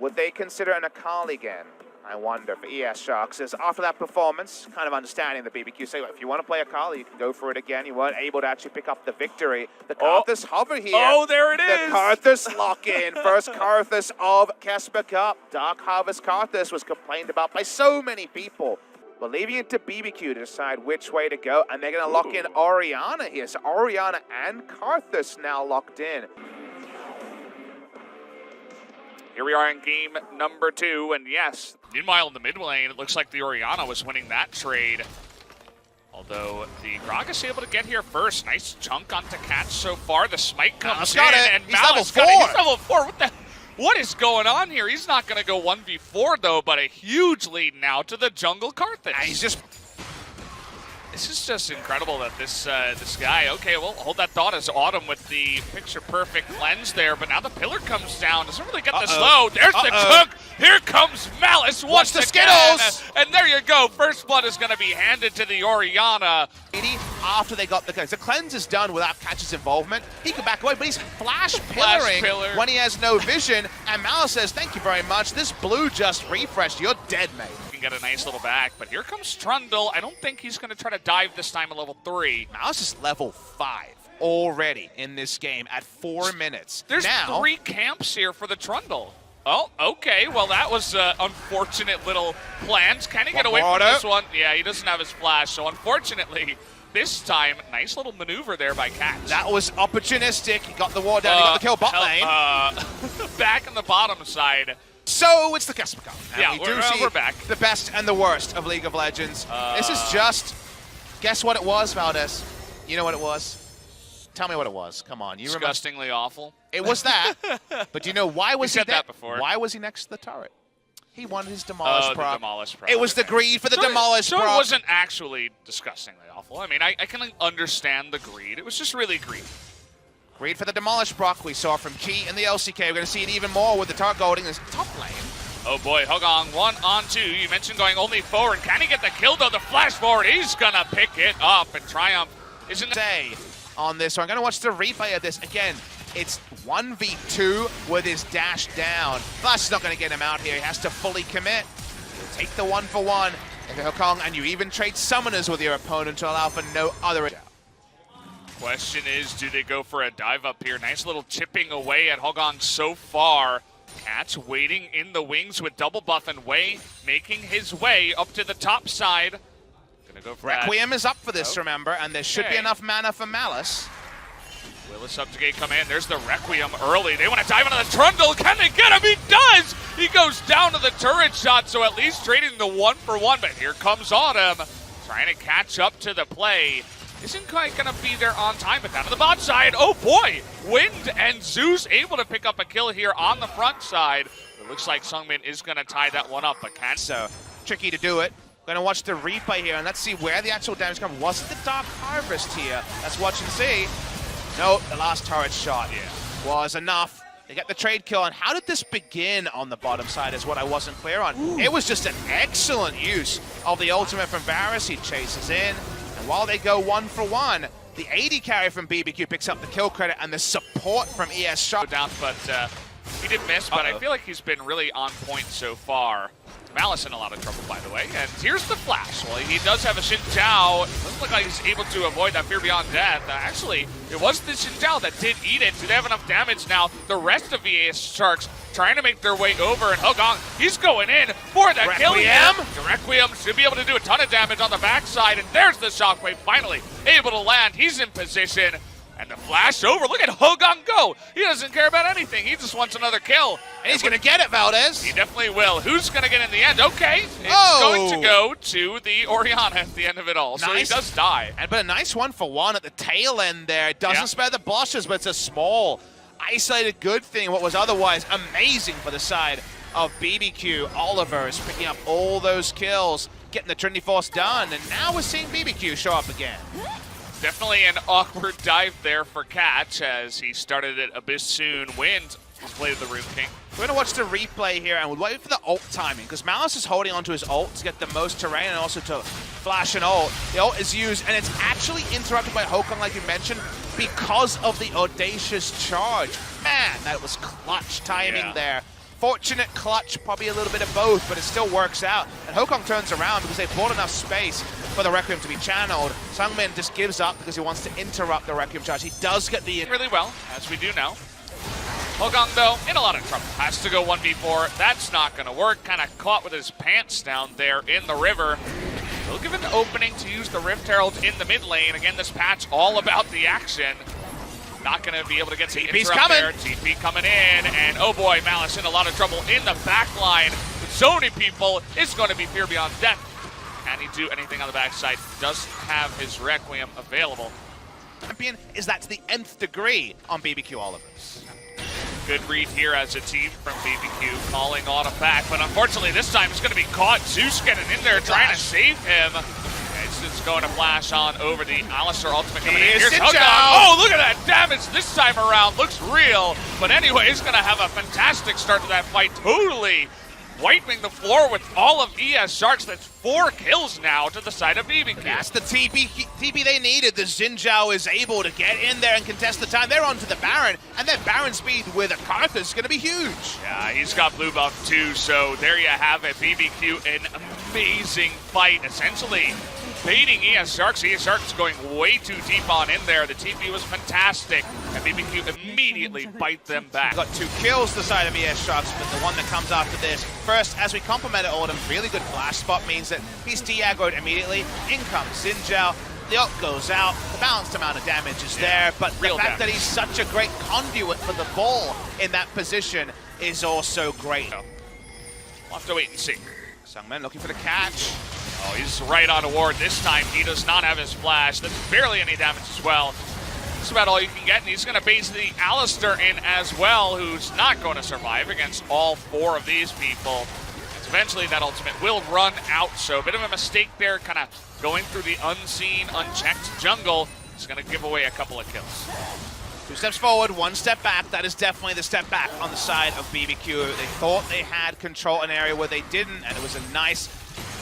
Would they consider an Akali again? I wonder for ES Sharks. Is after that performance, kind of understanding the BBQ say, if you want to play Akali, you can go for it again. You weren't able to actually pick up the victory. The Karthus hover here. Oh, there it is. The Karthus lock in. First Karthus of KeSPA Cup. Dark Harvest Karthus was complained about by so many people. But leaving it to BBQ to decide which way to go. And they're going to lock in Orianna here. So Orianna and Karthus now locked in. Here we are in game number 2, and yes, meanwhile in the mid lane, it looks like the Orianna was winning that trade. Although the Gragas able to get here first. Nice chunk onto Catch so far. The smite comes in, and he's level 4. He's level 4. What is going on here? He's not going to go 1v4 though, but a huge lead now to the jungle Karthus. He's just... This is just incredible that this guy, okay, well, hold that thought as Autumn with the picture-perfect cleanse there, but now the pillar comes down, doesn't really get the slow. There's the chunk. Here comes Malice once the again. Skittles. And there you go. First blood is going to be handed to the Orianna. After they got the cleanse. The cleanse is done without Catch's involvement. He can back away, but he's flash pillaring when he has no vision. And Malice says, thank you very much. This blue just refreshed. You're dead, mate. Get a nice little back, but here comes Trundle. I don't think he's going to try to dive this time at level 3. Malice is level 5 already in this game at 4 minutes. There's 3 camps here for the Trundle. Oh, okay. Well, that was unfortunate little plans. Can he get away from this one? Yeah, he doesn't have his flash, so unfortunately, this time, nice little maneuver there by Catch. That was opportunistic. He got the ward down, he got the kill bot lane. Back on the bottom side. So it's the KeSPA Cup. And yeah, we do see we're back. The best and the worst of League of Legends. This is just, guess what it was, Valdez? You know what it was? Tell me what it was. Come on, you remember? Disgustingly awful. It was that. But do you know why was he said that before? Why was he next to the turret? He wanted his Demolish prop. The Demolish prop. It was the greed for the Demolish prop. So it wasn't actually disgustingly awful. I mean, I can understand the greed. It was just really greed. Greed for the Demolish proc we saw from Key in the LCK. We're going to see it even more with the target golding this top lane. Oh boy, Hogong 1-on-2. You mentioned going only forward. Can he get the kill though? The flash forward, he's going to pick it up, and Triumph isn't say on this one. I'm going to watch the replay of this again. It's 1v2 with his dash down. Flash is not going to get him out here. He has to fully commit. He'll take the 1-for-1 if you're Hogong, and you even trade summoners with your opponent to allow for no other. Question is, do they go for a dive up here? Nice little chipping away at Hogong so far. Catch waiting in the wings with double buff and Wei making his way up to the top side. Gonna go for Requiem is up for this, remember, and there should be enough mana for Malice. Will a subjugate come in? There's the Requiem early. They want to dive into the Trundle. Can they get him? He does! He goes down to the turret shot, so at least trading the 1-for-1. But here comes Autumn, trying to catch up to the play. Isn't quite going to be there on time, but down to the bot side. Oh boy! Wind and Zeus able to pick up a kill here on the front side. It looks like Sungmin is going to tie that one up, but can't. So tricky to do it. Going to watch the replay here, and let's see where the actual damage comes. Was it the Dark Harvest here? Let's watch and see. No, the last turret shot was enough. They get the trade kill, and how did this begin on the bottom side is what I wasn't clear on. Ooh. It was just an excellent use of the ultimate from Varus. He chases in. While they go 1-for-1, the AD carry from BBQ picks up the kill credit, and the support from ES Shark. Down, but he did miss, but I feel like he's been really on point so far. Malice in a lot of trouble, by the way. And here's the flash. Well, he does have a Xin Zhao. It doesn't look like he's able to avoid that Fear Beyond Death. Actually, it was the Xin Zhao that did eat it. Do they have enough damage now? The rest of the ES Sharks trying to make their way over, and Hogong, he's going in for the kill. The Requiem should be able to do a ton of damage on the backside, and there's the Shockwave finally able to land. He's in position, and the flash over. Look at Hogong go. He doesn't care about anything. He just wants another kill. And he's going to get it, Valdez. He definitely will. Who's going to get in the end? Okay, it's going to go to the Orianna at the end of it all. So he does die. But a nice 1-for-1 at the tail end there. It doesn't spare the blushes, but it's a small, isolated good thing. What was otherwise amazing for the side of BBQ. Oliver is picking up all those kills, getting the Trinity Force done, and now we're seeing BBQ show up again. Definitely an awkward dive there for Catch as he started it a bit soon. Wind has played the Rune King. We're going to watch the replay here, and we'll wait for the ult timing, because Malice is holding onto his ult to get the most terrain and also to flash an ult. The ult is used, and it's actually interrupted by Hokong, like you mentioned, because of the audacious charge. Man, that was clutch timing there Fortunate clutch, probably a little bit of both, but it still works out. And Hokong turns around because they bought enough space for the Requiem to be channeled. Sungmin just gives up because he wants to interrupt the Requiem charge. He does get the... really well, as we do know. Hokong, though, in a lot of trouble. Has to go 1v4. That's not going to work. Kind of caught with his pants down there in the river. He'll give an opening to use the Rift Herald in the mid lane. Again, this patch all about the action. Not going to be able to get the interrupt there. TP coming in, and oh boy, Malice in a lot of trouble in the back line. With so many people, it's going to be Fear Beyond Death. Can he do anything on the backside? Does have his Requiem available. Champion is that to the nth degree on BBQ Olivers. Good read here as a team from BBQ, calling on a back, but unfortunately this time it's going to be caught. Zeus getting in there, trying to save him. It's just going to flash on over the Alistar ultimate coming in. Here's Hokong. Oh, look at that damage this time around. Looks real. But anyway, he's going to have a fantastic start to that fight. Totally wiping the floor with all of ES Sharks. That's 4 kills now to the side of BBQ. That's the TP they needed. The Xin Zhao is able to get in there and contest the time. They're onto the Baron, and then Baron speed with a Karthus is going to be huge. Yeah, he's got blue buff too, so there you have it. BBQ, an amazing fight, essentially baiting ES Sharks. ES Sharks going way too deep on in there. The TP was fantastic, and BBQ immediately bite them back. Got 2 kills to the side of ES Sharks, but the one that comes after this. First, as we complimented Autumn, really good flash spot means that he's de-aggroed immediately. In comes Xin Zhao. The ult goes out. The balanced amount of damage is there, but the fact that he's such a great conduit for the ball in that position is also great. We'll have to wait and see. Sungmin looking for the catch. Oh, he's right on a ward this time. He does not have his flash. That's barely any damage as well. That's about all you can get, and he's going to base the Alistar in as well, who's not going to survive against all 4 of these people. As eventually that ultimate will run out, so a bit of a mistake there, kind of going through the unseen, unchecked jungle. He's going to give away a couple of kills. 2 steps forward, 1 step back. That is definitely the step back on the side of BBQ. They thought they had control an area where they didn't, and it was a nice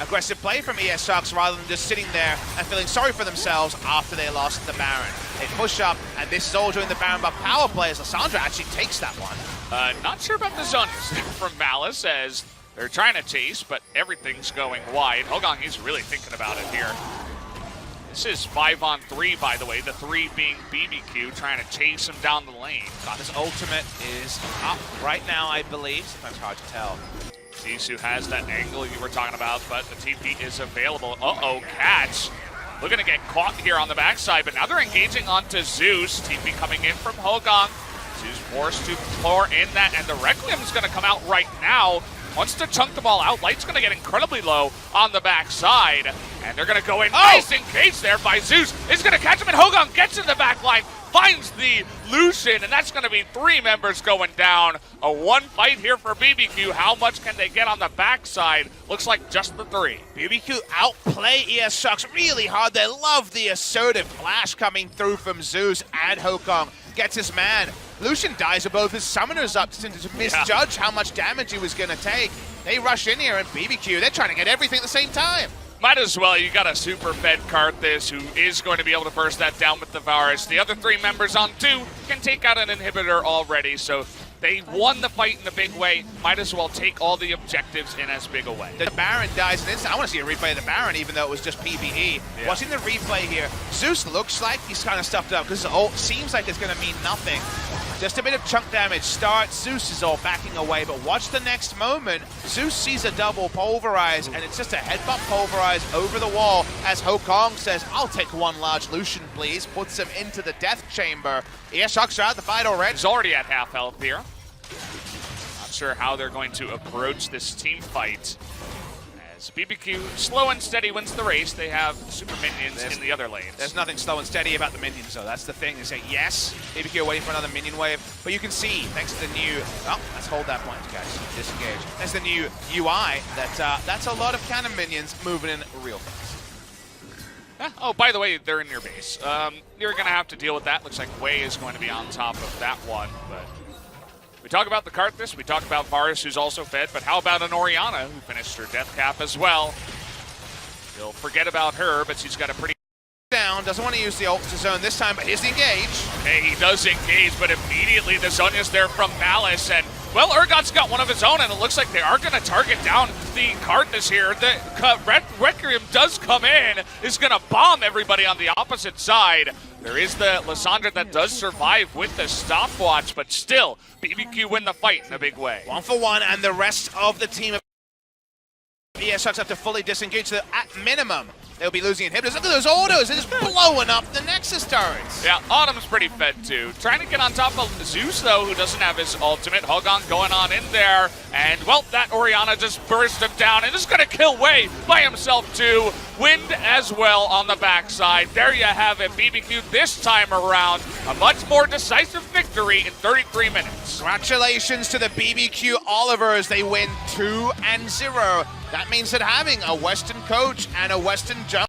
aggressive play from ES Sharks rather than just sitting there and feeling sorry for themselves after they lost the Baron. They push up, and this is all during the Baron buff power play as Lissandra actually takes that one. Not sure about the Zonius from Malice as they're trying to chase, but everything's going wide. Hokong, he's really thinking about it here. This is 5-on-3, by the way, the 3 being BBQ, trying to chase him down the lane. His ultimate is up right now, I believe. Sometimes hard to tell. Sisu has that angle you were talking about, but the TP is available. Uh-oh, catch. Looking to get caught here on the backside, but now they're engaging onto Zeus. TP coming in from Hokong. Zeus forced to pour in that, and the Requiem is going to come out right now. Wants to chunk them all out. Light's going to get incredibly low on the backside, and they're going to go in. Nice engage there by Zeus. Is going to catch him, and Hokong gets in the back line, finds the Lucian, and that's going to be 3 members going down. A 1 fight here for BBQ. How much can they get on the backside? Looks like just the 3. BBQ outplay ES Sharks really hard. They love the assertive flash coming through from Zeus, and Hokong gets his man. Lucian dies with both his summoners up to misjudge how much damage he was going to take. They rush in here, and BBQ, they're trying to get everything at the same time. Might as well. You got a super fed Karthus who is going to be able to burst that down with the Varus. The other 3 members on 2 can take out an inhibitor already, so they won the fight in a big way. Might as well take all the objectives in as big a way. The Baron dies in an instant. I want to see a replay of the Baron, even though it was just PvE. Yeah. Watching the replay here, Zeus looks like he's kind of stuffed up because his ult seems like it's going to mean nothing. Just a bit of chunk damage starts. Zeus is all backing away, but watch the next moment. Zeus sees a double pulverize, and it's just a headbutt pulverize over the wall as Hokong says, I'll take 1 large Lucian, please. Puts him into the death chamber. ES Sharks are out the fight already. He's already at half health here. Not sure how they're going to approach this team fight. As BBQ, slow and steady wins the race. They have super minions in the other lanes. There's nothing slow and steady about the minions, though. That's the thing. Is that yes, BBQ are waiting for another minion wave, but you can see, thanks to the new... Oh, let's hold that point, guys. Disengage. Thanks to the new UI, that's a lot of cannon minions moving in real fast. Oh, by the way, they're in your base. You're going to have to deal with that. Looks like Wei is going to be on top of that one, but... We talk about the Karthus, we talk about Varus, who's also fed, but how about an Orianna, who finished her death cap as well? You'll forget about her, but she's got a pretty... Down, doesn't want to use the ult to zone this time, but here's the engage. Okay, he does engage, but immediately the Zonius there from Malice, and Well, Urgot's got one of his own, and it looks like they are going to target down the Cardinals here. The Requiem does come in, is going to bomb everybody on the opposite side. There is the Lysandra that does survive with the stopwatch, but still, BBQ win the fight in a big way. 1 for 1, and the rest of the team of ESX have to fully disengage, so at minimum, they'll be losing inhibitors. Look at those autos, they're just blowing up the Nexus turrets. Yeah, Autumn's pretty fed too. Trying to get on top of Zeus though, who doesn't have his ultimate. Hogon going on in there, and well, that Orianna just burst him down and is gonna kill Wei by himself too. Wind as well on the backside. There you have it, BBQ this time around. A much more decisive victory in 33 minutes. Congratulations to the BBQ Olivers, they win 2-0. That means that having a Western coach and a Western